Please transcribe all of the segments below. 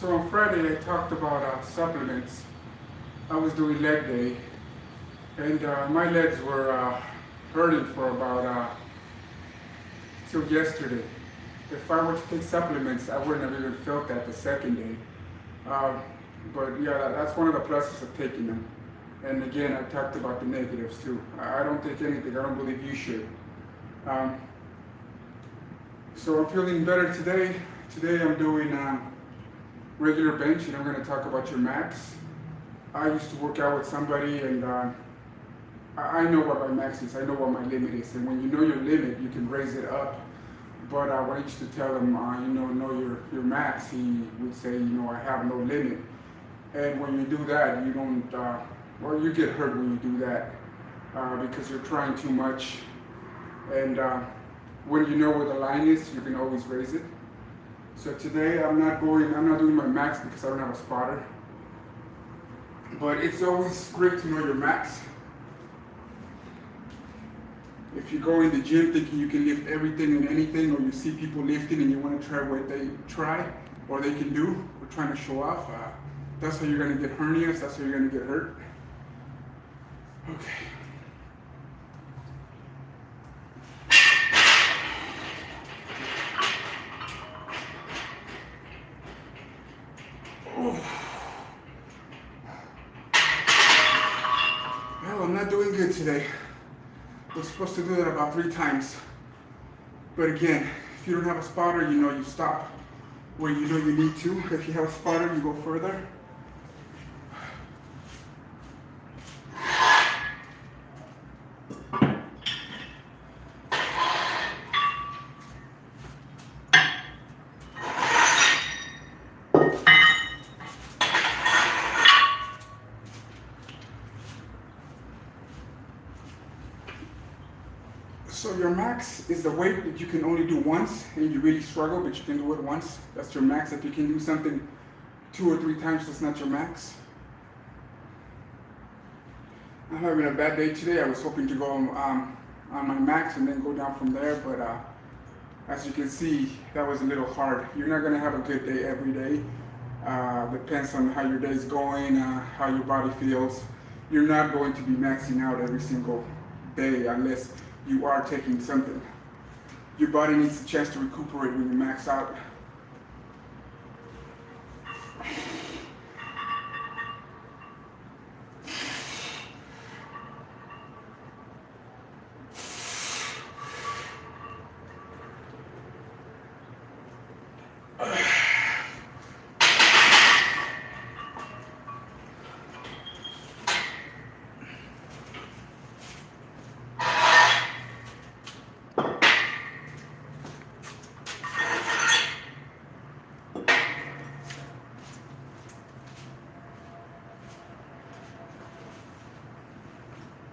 So on Friday I talked about supplements. I was doing leg day, and my legs were hurting for about till yesterday. If I were to take supplements, I wouldn't have even felt that the second day. Uh, but yeah, that's one of the pluses of taking them. And again, I talked about the negatives too. I don't take anything. I don't believe you should. Um, so I'm feeling better today. Today I'm doing regular bench, and I'm going to talk about your max. I used to work out with somebody, and I know what my max is. I know what my limit is. And when you know your limit, you can raise it up. But when I used to tell him, know your max, he would say, I have no limit. And when you do that, you don't, you get hurt when you do that because you're trying too much. And when you know where the line is, you can always raise it. So today I'm not doing my max because I don't have a spotter. But it's always great to know your max. If you go in the gym thinking you can lift everything and anything, or you see people lifting and you want to try what they try or they can do, or trying to show off, that's how you're going to get hernias, that's how you're going to get hurt. Okay. Well, I'm not doing good today. We're supposed to do that about 3 times. But again, if you don't have a spotter, you stop where you know you need to. If you have a spotter, you go further. So your max is the weight that you can only do once, and you really struggle, but you can do it once. That's your max. If you can do something 2 or 3 times, that's not your max. I'm having a bad day today. I was hoping to go on my max and then go down from there, but as you can see, that was a little hard. You're not going to have a good day every day. Depends on how your day's going, how your body feels. You're not going to be maxing out every single day unless you are taking something. Your body needs a chance to recuperate when you max out.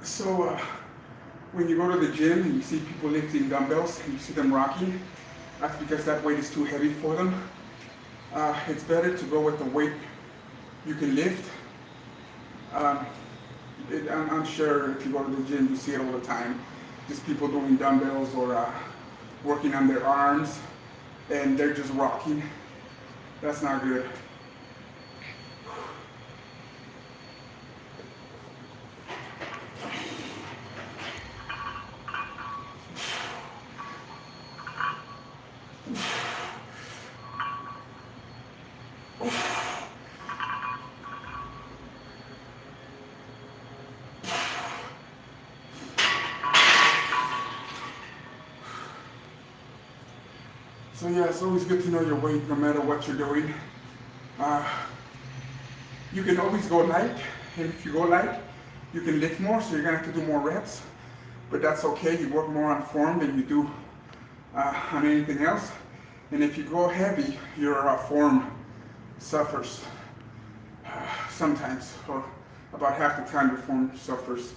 So when you go to the gym and you see people lifting dumbbells and you see them rocking, that's because that weight is too heavy for them. It's better to go with the weight you can lift. I'm sure if you go to the gym, you see it all the time. Just people doing dumbbells or working on their arms, and they're just rocking. That's not good. So yeah, it's always good to know your weight no matter what you're doing. You can always go light, and if you go light, you can lift more, so you're gonna have to do more reps. But that's okay, you work more on form than you do on anything else. And if you go heavy, your form suffers sometimes, or about half the time your form suffers.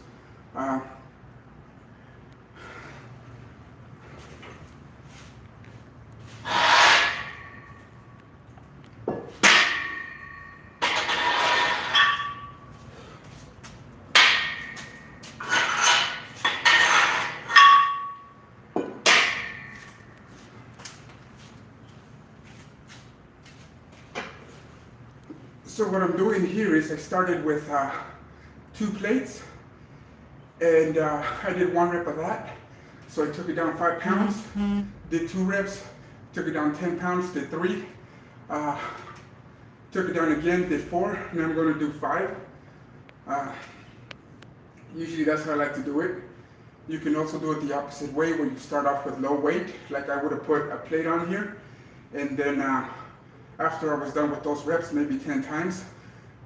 So what I'm doing here is I started with 2 plates, and I did 1 rep of that. So I took it down 5 pounds, did 2 reps, took it down 10 pounds, did 3, took it down again, did 4, and I'm going to do 5. Usually that's how I like to do it. You can also do it the opposite way, where you start off with low weight, like I would have put a plate on here, and then after I was done with those reps, maybe 10 times,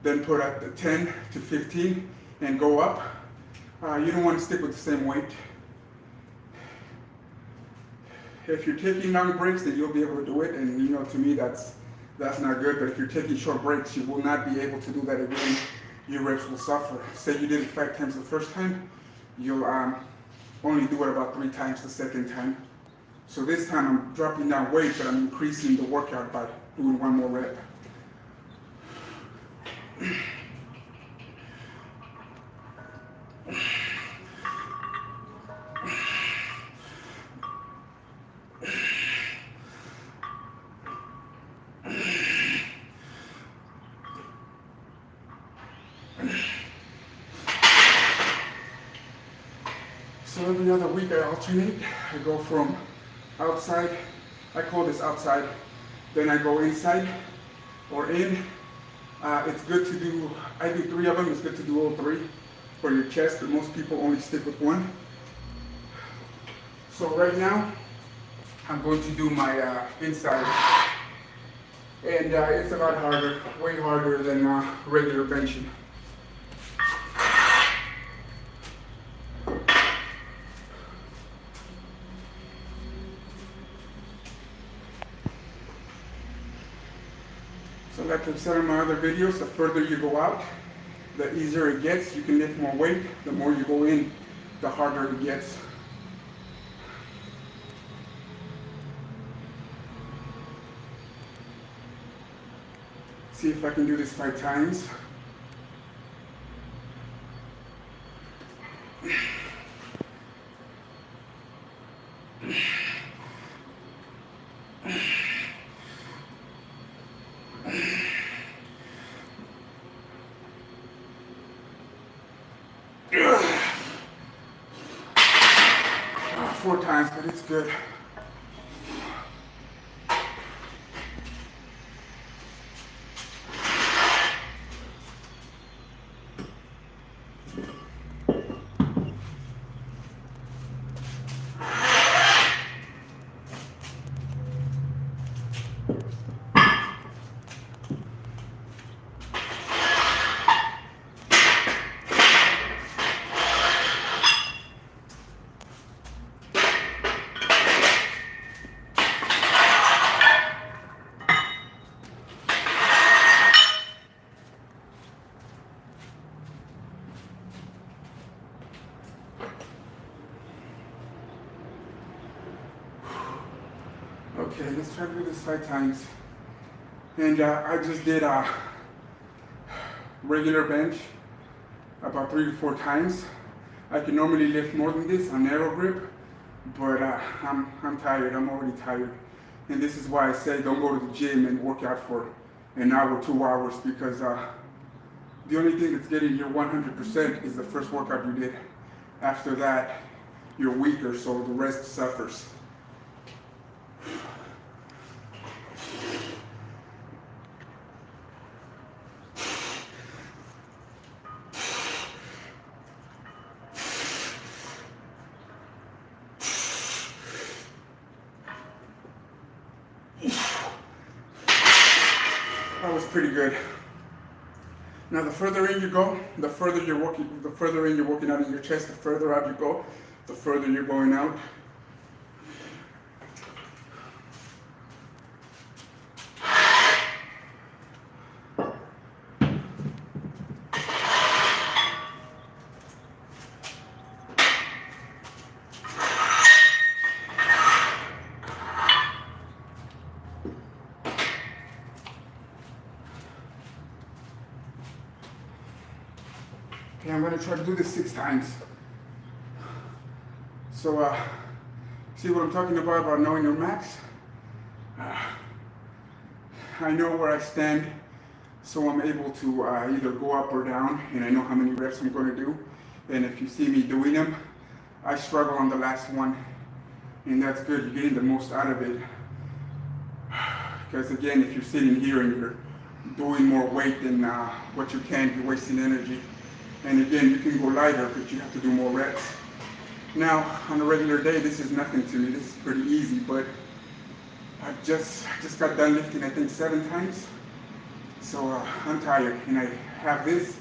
then put up the 10 to 15 and go up. You don't want to stick with the same weight. If you're taking long breaks, then you'll be able to do it, and you know, to me that's not good. But if you're taking short breaks, you will not be able to do that again. Your reps will suffer. Say you did it 5 times the first time, you'll only do it about 3 times the second time. So this time I'm dropping down weight, but I'm increasing the workout by doing 1 more rep. So every other week I alternate. I go from outside, I call this outside, then I go inside or in. It's good to do, I do 3 of them, it's good to do all 3 for your chest, but most people only stick with 1. So right now, I'm going to do my inside, and it's a lot harder, way harder than regular benching. So like I've said in my other videos, the further you go out, the easier it gets. You can lift more weight. The more you go in, the harder it gets. See if I can do this 5 times. Four times, but it's good. Okay, let's try to do this 5 times. And I just did a regular bench about 3 to 4 times. I can normally lift more than this on narrow grip, but I'm tired. I'm already tired. And this is why I say don't go to the gym and work out for an hour, 2 hours, because the only thing that's getting your 100% is the first workout you did. After that, you're weaker, so the rest suffers. That was pretty good. Now the further in you go, the further in you're working out in your chest, the further out you go, the further you're going out. Okay, I'm going to try to do this 6 times. So, see what I'm talking about knowing your max? I know where I stand, so I'm able to either go up or down, and I know how many reps I'm going to do. And if you see me doing them, I struggle on the last one, and that's good. You're getting the most out of it. Because again, if you're sitting here and you're doing more weight than what you can, you're wasting energy. And again, you can go lighter, but you have to do more reps. Now, on a regular day, this is nothing to me. This is pretty easy, but I just got done lifting, I think, 7 times. So I'm tired, and I have this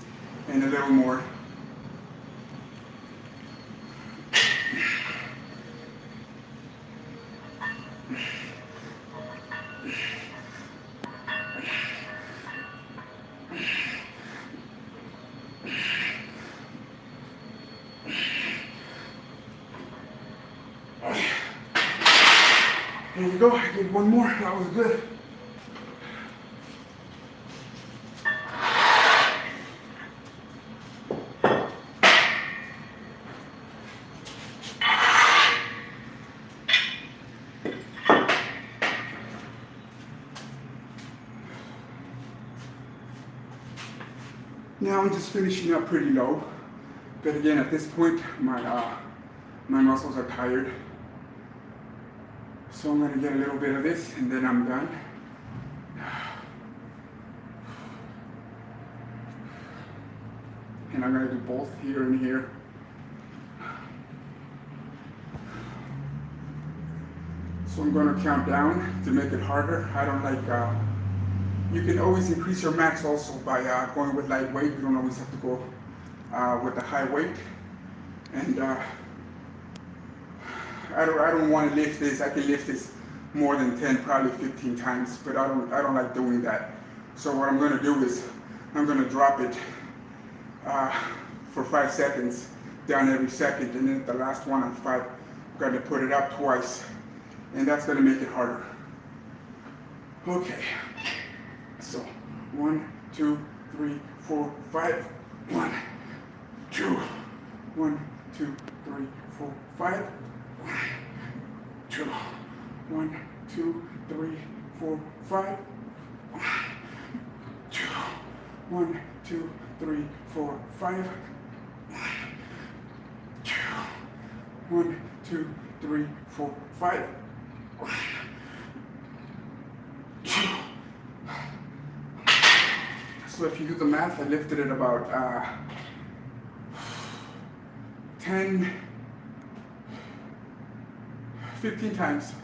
and a little more. There you go, I did one more, that was good. Now I'm just finishing up pretty low, but again, at this point, my muscles are tired. So I'm going to get a little bit of this, and then I'm done. And I'm going to do both here and here. So I'm going to count down to make it harder. I don't like, you can always increase your max also by going with light weight. You don't always have to go with the high weight. And I don't want to lift this. I can lift this more than 10, probably 15 times, but I don't like doing that. So what I'm going to do is I'm going to drop it for 5 seconds, down every second, and then the last one on 5, I'm going to put it up twice, and that's going to make it harder. Okay, so 1, 2, 3, 4, 5. 1, 2, 1, 2, 3, 4, 5. 2, 1, 2, 3, 4, 5. 2, 1, 2, 3, 4, 5. 2, 1, 2, 3, 4, 5. 2. So if you do the math, I lifted it about 15 times.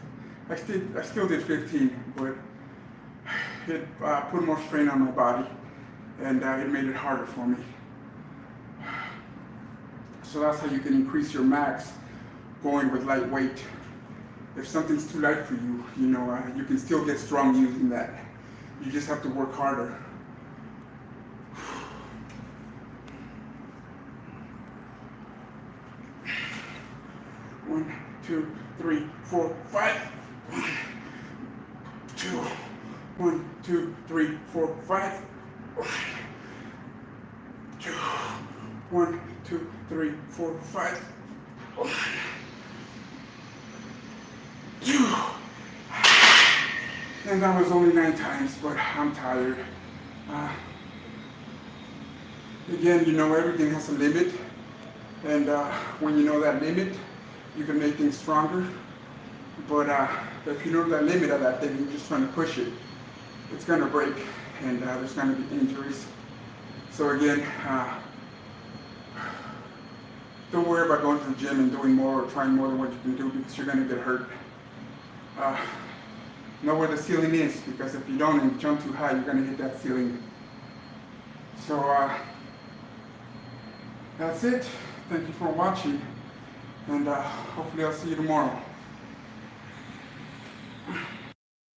I still did 15, but it put more strain on my body, and it made it harder for me. So that's how you can increase your max, going with light weight. If something's too light for you, you can still get strong using that. You just have to work harder. One, 2, 3, 4, 5. 2, 1, 2, 3, 4, 5. 2, 1, 2, 3, 4, 5. 2. And that was only 9 times, but I'm tired. Again, everything has a limit, and when you know that limit, you can make things stronger. But if you know the limit of that thing, you're just trying to push it, it's going to break, and there's going to be injuries. So again, don't worry about going to the gym and doing more or trying more than what you can do, because you're going to get hurt. Know where the ceiling is, because if you don't and you jump too high, you're going to hit that ceiling. So that's it. Thank you for watching, and hopefully I'll see you tomorrow.